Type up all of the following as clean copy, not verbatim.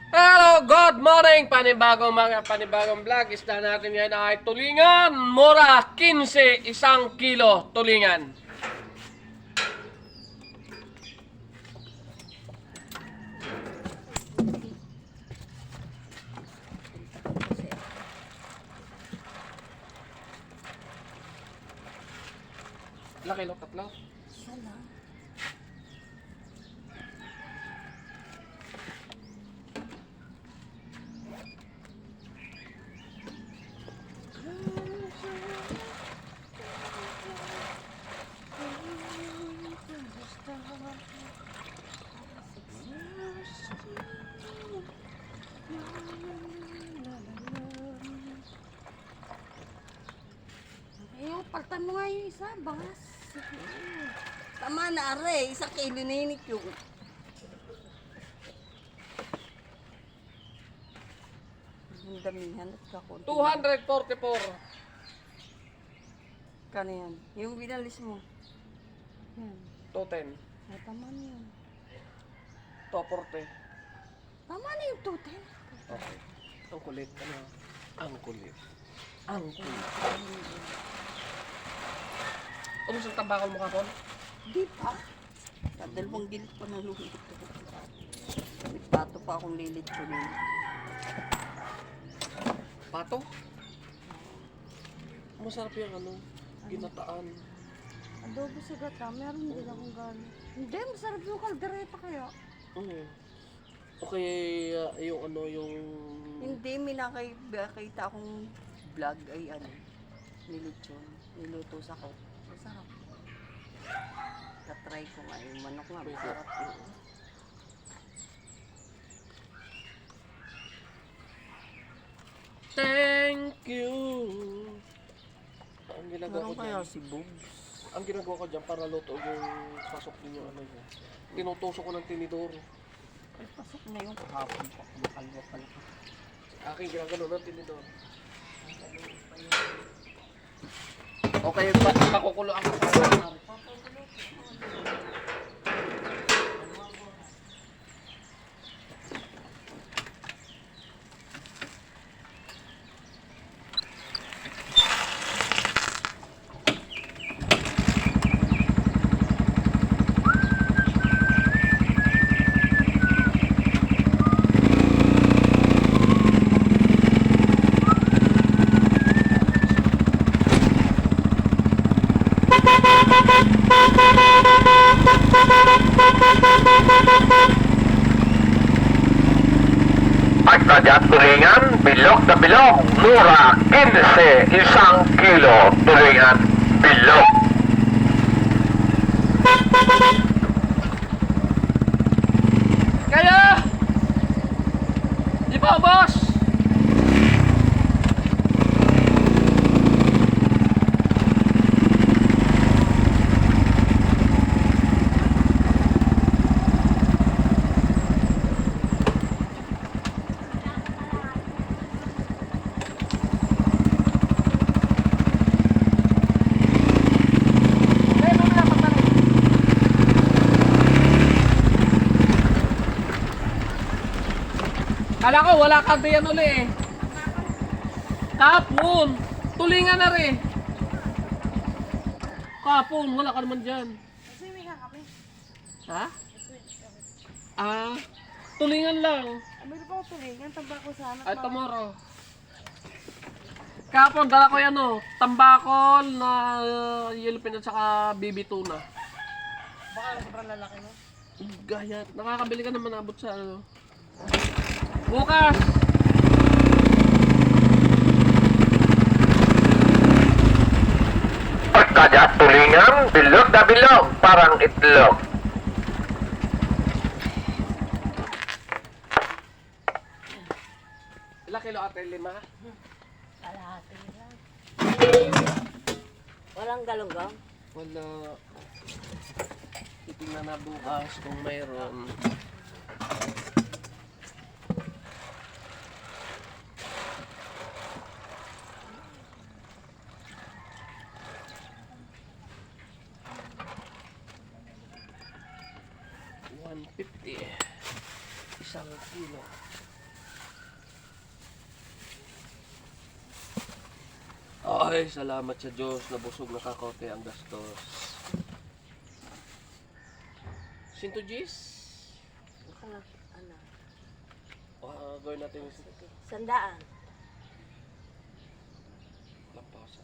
Hello, good morning! Panibagong vlog. Isda natin ngayon ay tulingan. Mura, 15, 1 kilo tulingan. Ilang kilo? Tatlo? Sana. Paltan mo nga yung isa, bangas. Tama na, are. 1 kilo na yun yung. Ang damihan at kakunti. 244. Kano yan? Yung binalis mo. Yan. 210. Ay, tama na yun. 240. Tama na yung total. Okay. Ang kulit. Ano? Ang kulit. Ang kulit. Ano sa tambakol mo kapon? Di pa. Dalawang gilit pa ng luhit ito. May pato pa akong lilit ko rin. Pato? Masarap yung ano, ginataan. Adobo sa gata, meron din akong gano'n. Hindi, masarap yung kaldereta kaya. Okay, yung ano, yung... Hindi, may nakita akong vlog ay ano, nilitsyon, niluto sa ko. Masarap. Tatry ko nga yung manok nga, masarap yun. Thank you! Ang ginagawa ko Meron kaya dyan, si Boobs. ang ginagawa ko dyan para luto yung pasok ninyo ano yun. Tinutusok ko ng tinidor. Ay, pasok na yung kahapon pa. Makalwa pala ko. Aking ginagano ng tinidor. Okay, pakukulo ang Pagtadyat tulingan, bilog na bilog, mura, 15, 1 kilo, tulingan, bilog. Kaya! Di ba, boss? Kala ko wala ka diyan uli eh. Kapon, tulingan na rin. Kapon, wala ka naman dyan. Swimming nga kami. Ha? Tulingan lang. Meron pa ako tulingan, tabako sana. Ay, tomorrow. Kapon, dala ko yan o. Tambakol na yellow pin at saka baby tuna. Baka sobrang lalaki mo. Gaya, nakakabili ka naman abot sa ano. Bukas! Pagtadyat tulingan, bilog na bilog, parang itlog. Ilang kilo ate? 5? Kalahati lang. Walang galunggong? Wala. Titingnan na bukas kung mayroon. $150. 1 kilo. Ay, salamat sa Diyos na busog na kakote ang gastos. Sinto Gis? Ano? Gawin natin yung Sandaan. lampasan.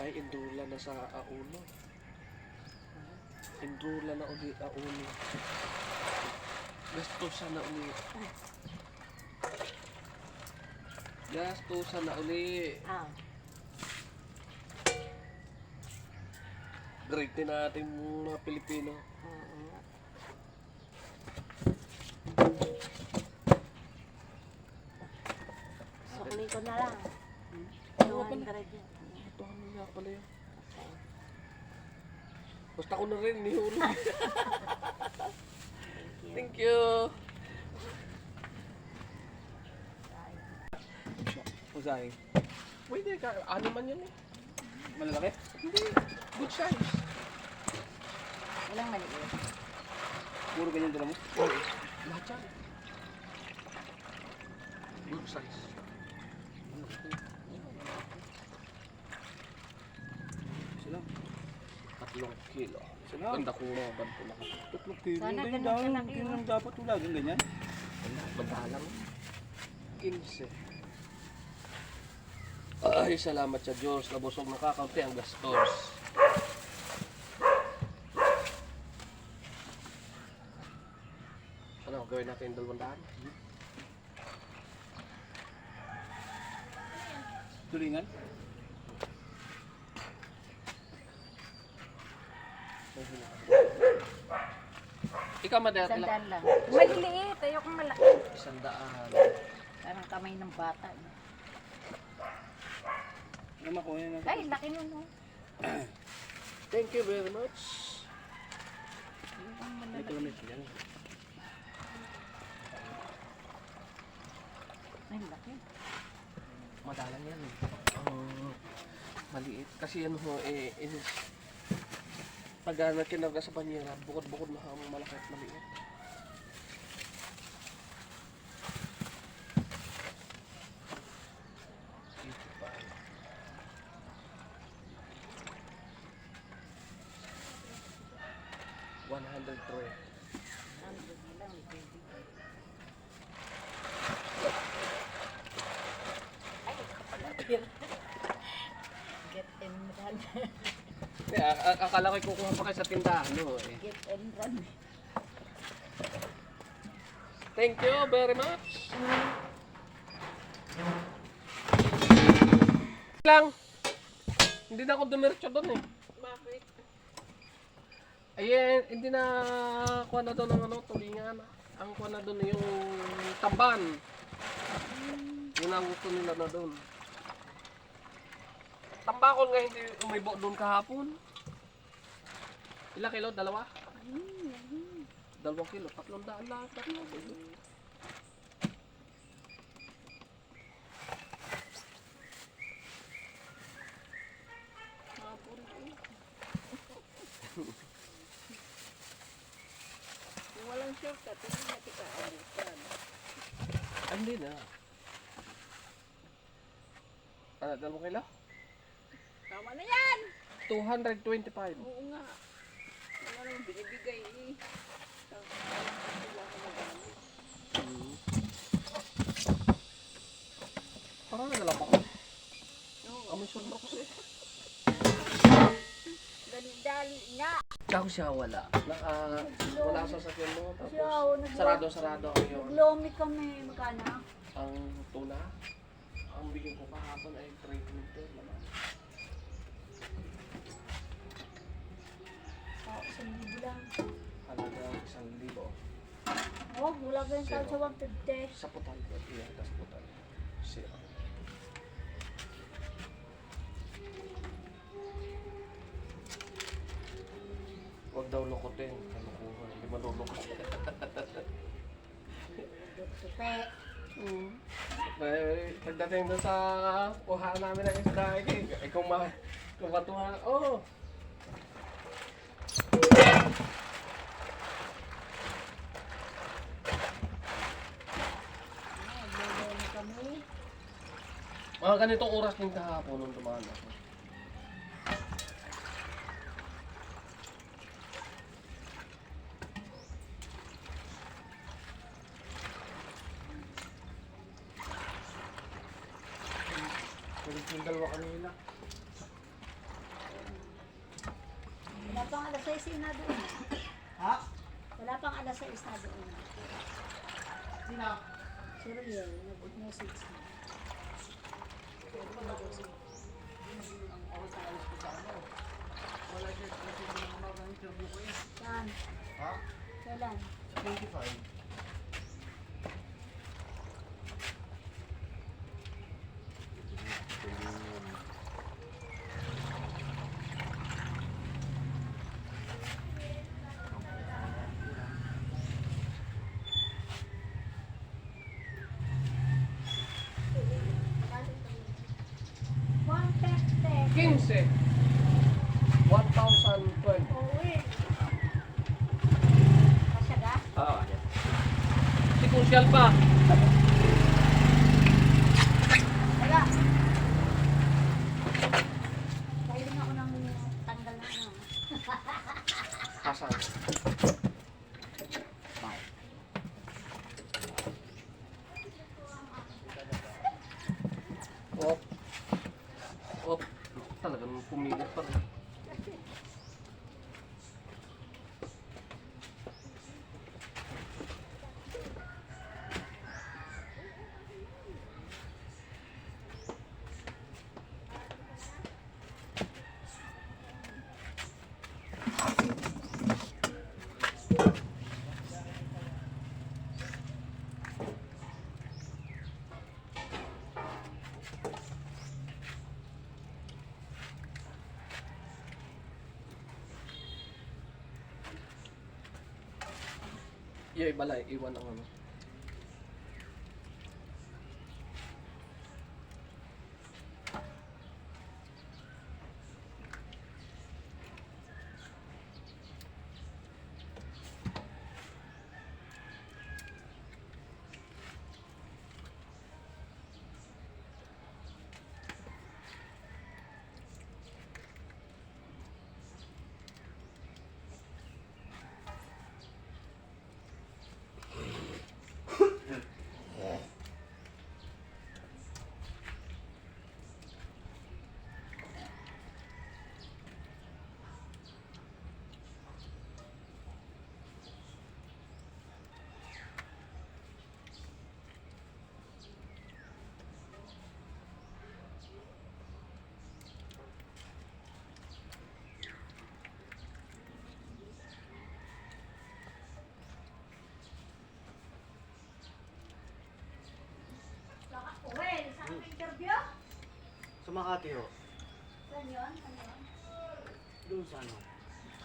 Ay, indula na sa aulo. Indula na ulit aulo. Gastusan na ulit. Gastusan na ulit. Ah. Great din natin mga Pilipino. Sukli ko na lang. Oo, 200 yan. Ito ano nga pala yun. Basta ko na rin, nihulog. Thank you. Usay. Pwede ka, ano man yan eh. Malalaki? Hindi, good size. Walang maliit. Puro ganyan dala mo? Oo, lahat yan. Good size. Sila. 3 kilo. Sila. Ganda ko mga ganito na. 3 kilo. Sana Ganyan ganun daw. kalaki, Ganyan dapat wala. Ganyan. Madalang. 15. Ay, salamat sa Diyos na busog na kakaunti ang gastos. Ano, gawin natin 200? Tulingan. Ikaw, Mader, ilan? Sandaan lang. Maliliit. Ayokong malaki. 100. Parang kamay ng bata. No? Ano makuha na? Ay, laki nun. No? Thank you very much. May kilometer yan. Ay, laki. Madalang yan eh. Maliit. Kasi ano ho, pag nakinarga sa banyera, bukod-bukod na ang malaki at maliit. $103. Get and run. Akala ko kukuha pa kayo sa tindahan, no? Eh. Get and run. Thank you very much. Lang. Hindi na ako dumiretso doon eh. Bakit? Ayan, hindi na kuha na doon ng ano, tulingan. Ang kuha na doon yung tamban. Yun ang gusto nila na doon. Tambakol nga hindi umibo doon kahapon. Ilang kilo? 2? 2 kilo, 300 lahat. 3 kilo. Kung walang shortcut, hindi natin kaalitan. Hindi na. 2 kilo? Tama na yan! 225. Oo nga. Wala nang binibigay eh. Parang nagala pa ko. Amoy sunrox eh. Dali-dali nga. Ako siya wala. Wala sa sakyan mo. Siya, Tapos sarado ang yun. Naglomi kami. Magkana? Ang tuna. Ang bigyan ko kahapon ay 3 meter naman. Isang libo lang. Halaga 1,000. Oh, wala ganyan sa 150. Sa putal ko. Iya, tas putal. Siya. Huwag daw lukutin. Kalukuhan. Hindi malulukot. Tupe. Pagdating doon sa kuha namin ng isda, kung matuha, oh! Mga ganitong oras din kahapon nung dumaan ako. Kulit yung dalawa kanina. Wala pang alas 6 na doon. Ha? Wala pang alas 6 na doon. Sino? Si Riel, nag-message na. Wala siya. Kasi yung mga interview ko yun. Saan? Ha? Kailan? 25. One peste. 15. 1,012. Uwi. Kasya ka? Oo, yan. Si Kusyal pa. Teka. Kahiling ako ng tanggal na ano. Hasan. Op. Op. Talagang pumilit pa rin. Yoy, balay, iwan ang ano. Uwi, saan ang interview? Sa Makati ho. Saan yun? Ano yun? Doon sa ano.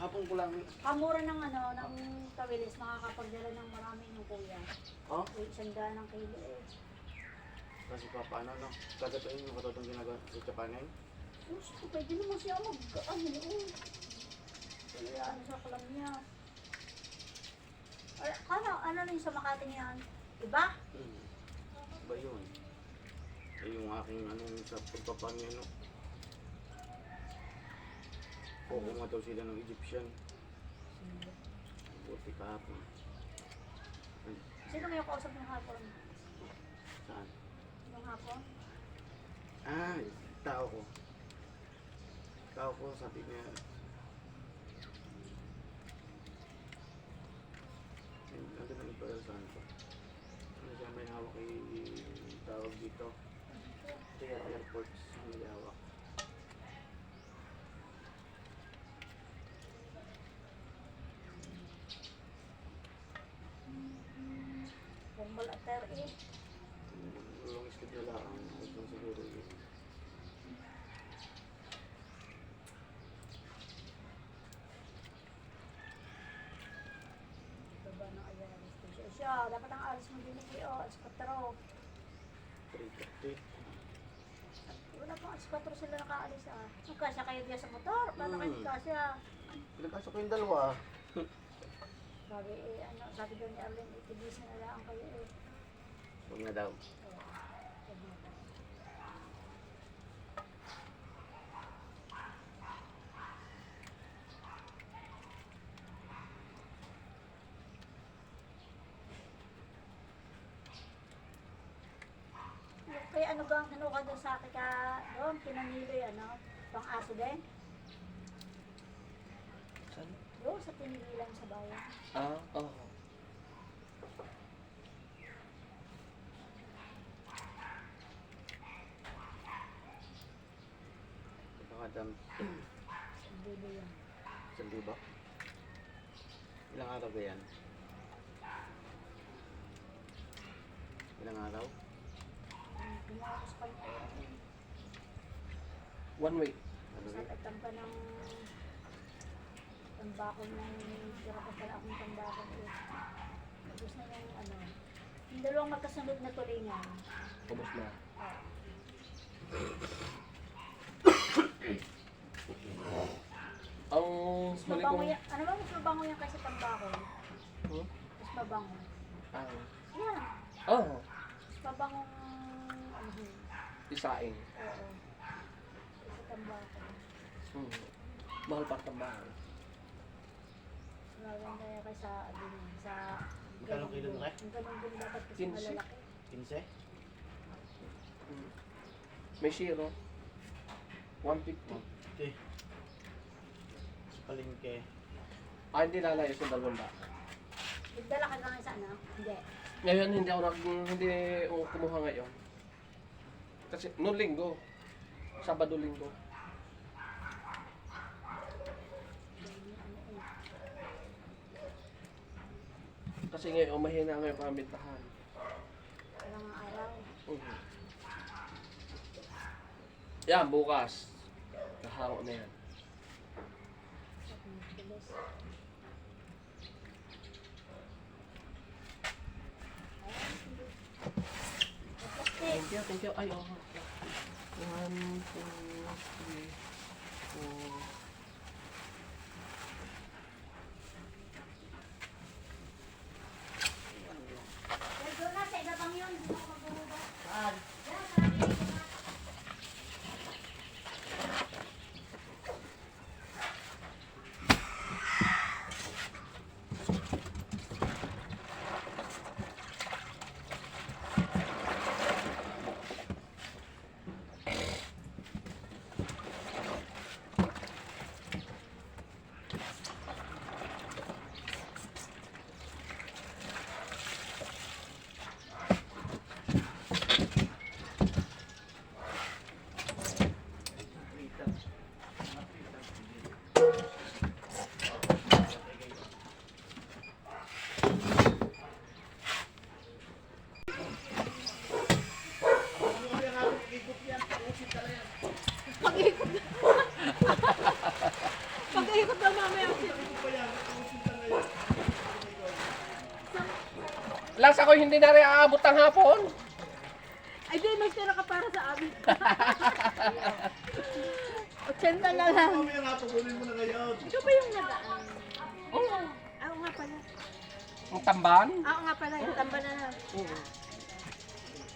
Hapon ko lang. Kamura ng ano, ng tawilis, makakapagdala ng maraming yung kuya. Oh? Uy, sanda ng kilo eh. Kasi pa paano no? Kagatuin yung katotong ginagawa sa Japanin. Gusto, pwede naman siya ano eh. Kaya ano sa kalam niya. Ano rin sa Makati niyan? Iba? Ba yun? Eh yung aking anong sa pagpapanyo no? Koko nga daw sila ng Egyptian. Buti kahapon. Sino kayo kausap ng hapon? Saan? Yung hapon? Ah, tao ko. Tao ko sabi niya. Ano na yung para saan ko? Ano siya may hawak kay tawag dito? Kaya airports ang may hawak. Formal atter eh. Long schedule lang. Ito siguro yun. Baba ng ayalis ko siya. Dapat ang alis mo din kayo. Alis 4. 3:30. Wala pang alis 4 sila nakaalis ah. Kasya kayo diya sa motor. Paano kayo kasya? Pinagkasok ko yung dalawa. Sabi eh, ano, sabi daw ni Arlene, itibis na lang kayo eh. Huwag na daw. Kaya ano bang ano ka doon sa akin ka doon, pinanilo ano, pang aso din. Saan? Doon sa tinigilan sa bayan. Ah, oo. Kakadam. Bibo yan. 1,000. Ilang araw ba yan? Ilang araw? Ginawa ko sa kanya. One week. Ano Sa rin? tagtampa ng tambakol ng tira pa pala akong tambakol eh. Tapos na yung ano, yung dalawang magkasunod na tulingan. Ubus na. Ang Mas huli mabango kong... yan, ano ba mas mabango yan kasi tambakol? Hmm? Mas mabango. Ang... Yan, Oh, mas mabangong ano yun. isaing. Oo. Kasi tambakol. Hmm. Mahal pa tambahan. Maganda yan kay sa ano yun, sa Magkano kilo na Ang ganun din dapat kasi 15. malalaki. 15? Hmm. May zero. 150. Okay. Sa palengke. Ah, hindi lalayo sa 200. Nagdala ka lang sa ano? Hindi. Ngayon hindi ako kumuha ngayon. Kasi noong linggo, Sabado linggo. Kasi ngayon mahina ngayon pambintahan. Walang araw. Yan, bukas. Kahango na yan. Bilis. Thank you, thank you. Ay, oh. 1, 2, 3, 4. Doon na, sa ibabang yun. Hindi ako magbububa. Saan? Pag-ikot na mamaya. Last ako hindi na rin aabot ng hapon. Ay, di, may tira ka para sa amin. 80 na lang. Mamaya nga, tukunin mo na ngayon. Ikaw ba yung nagaan? Oo. Ah, oo nga pala. Ang tamban? Ah, oo nga pala, yung tamba na lang. Oo.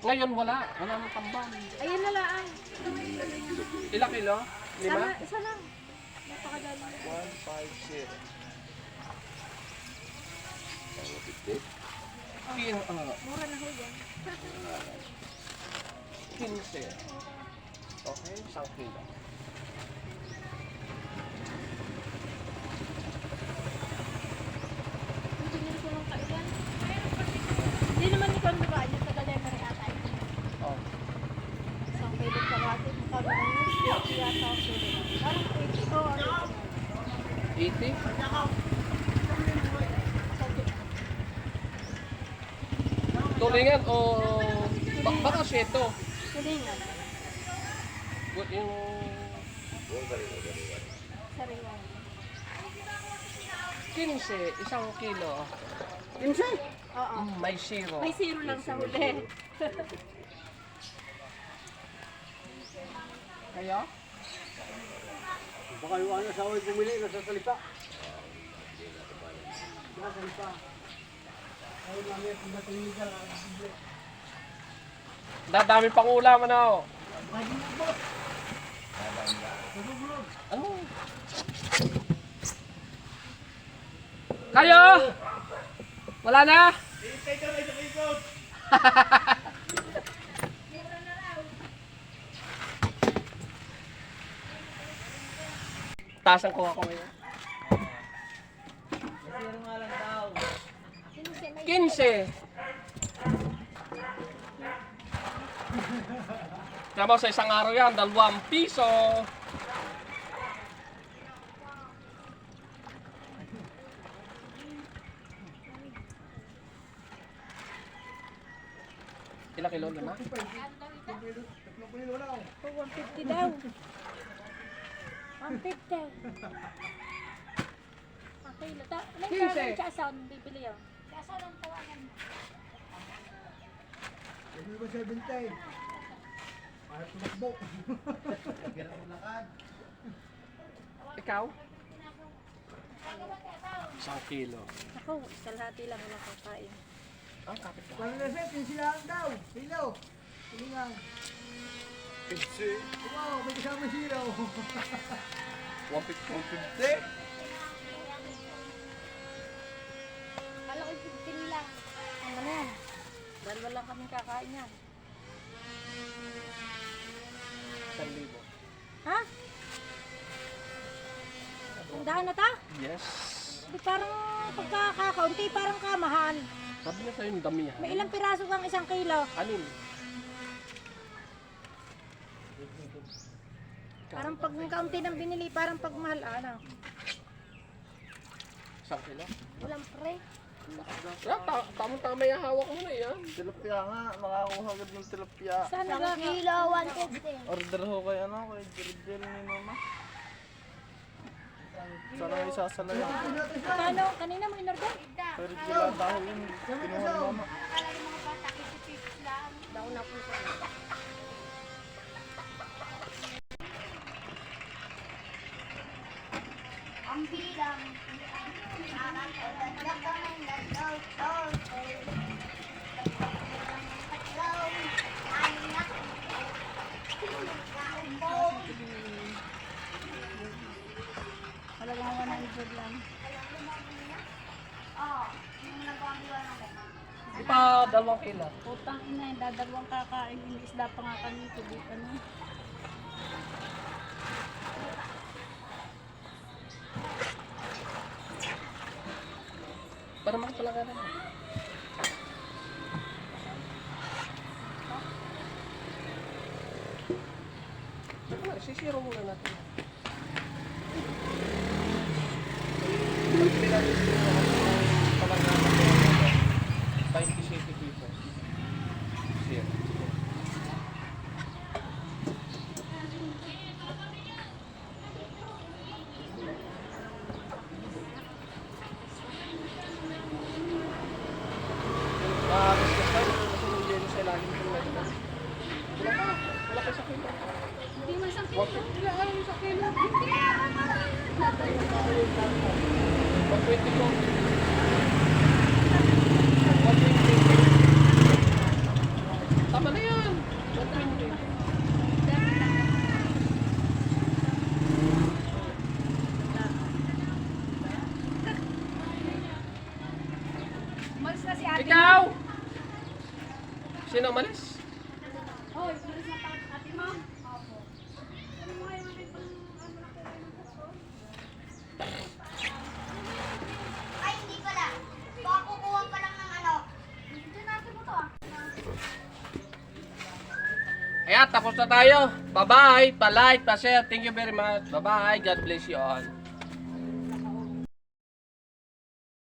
Ngayon wala. Wala nang tamban. Ayun na lang. Ilang kilo? 5? Isa lang. Napakadali. 1, 5, 0. Mura na ho yan. 15. Okay, 1 kilo. Binili ko ng kailan. Hindi naman ikaw ang babae niya. Taga-delivery ata ito. Oh. Isang kilo kalahati. Mukha ba yun? 50 yata ang kilo. Parang 80 or 80? Tulingan o baka seto. Tulingan. Good yung Sariwan. 15, 1 kilo. Pinsan? Oo. May zero. May zero lang sa huli. Kaya? Baka yung ano sa away bumili, nasa salita. Nasa salita. Ayun mamaya, kung natingin ka, bibili. Dadami pang ulam ano. Ano? Kayo! Wala na? Hintay ka na, ikot! Tasan ko ako ngayon. 15. Kaya mo sa isang araw yan, 2 piso. Ilang kilo na? 150 daw. 150. Okay, lata. Ano yung 15. tawag sa asan? Bibili yun. Sa asan ang tawagan mo? Ikaw? 1 kilo. Ako, kalahati lang wala kakain. Ah, kapit ka. Paano na sir? Tinsilahan daw. Silaw. Tulingan. Wow, may kasama silaw. 150. Kala ko 15 lang. Ano na yan? Dalawa lang kami kakain yan. 1,000. Ha? Tandaan na ta? Yes. Di parang pagkakakaunti, parang kamahal. Sabi niya sa'yo yung damihan. May ilang piraso kang 1 kilo. Alin? Parang pag kaunti ng binili, parang pagmahal, ano? 1 kilo? Walang pre. Tamang-tama yung hawak mo na yan. Tilapia nga, makakuha agad ng tilapia. Sana ba? Kilo, 150. Order ho kay ano, kay Jirdel ni Mama. Sana may sasala yan. Paano? Kanina mo inorder? Pero gelada ho yun, kinuha ni Mama. Ang bilang Talagang 100 lang. Di pa 2 kilo. Putang ina, dadalawang kakain. Hindi isda pa nga kami. Kubi, ano? Para makapalaga naman. Sisiro muna natin. Pag natin sila palaga natin, 27 pesos. Sir. Gusto tayo, kasi hindi yun sa ilalim ng medical. Wala ka sa kilo. Hindi man sa Wala ka sa kilo. 120 po. 120. Tama na yan. 120. Umalis na si ate. Ikaw! Sino umalis? Hoy, umalis na ate mo. Opo. ay hindi pala. Baka kukuha pa lang ng ano. Dito natin mo to ah. Ayan, tapos na tayo. Bye-bye. Pa-like, pa-share. Thank you very much. Bye-bye. God bless you all.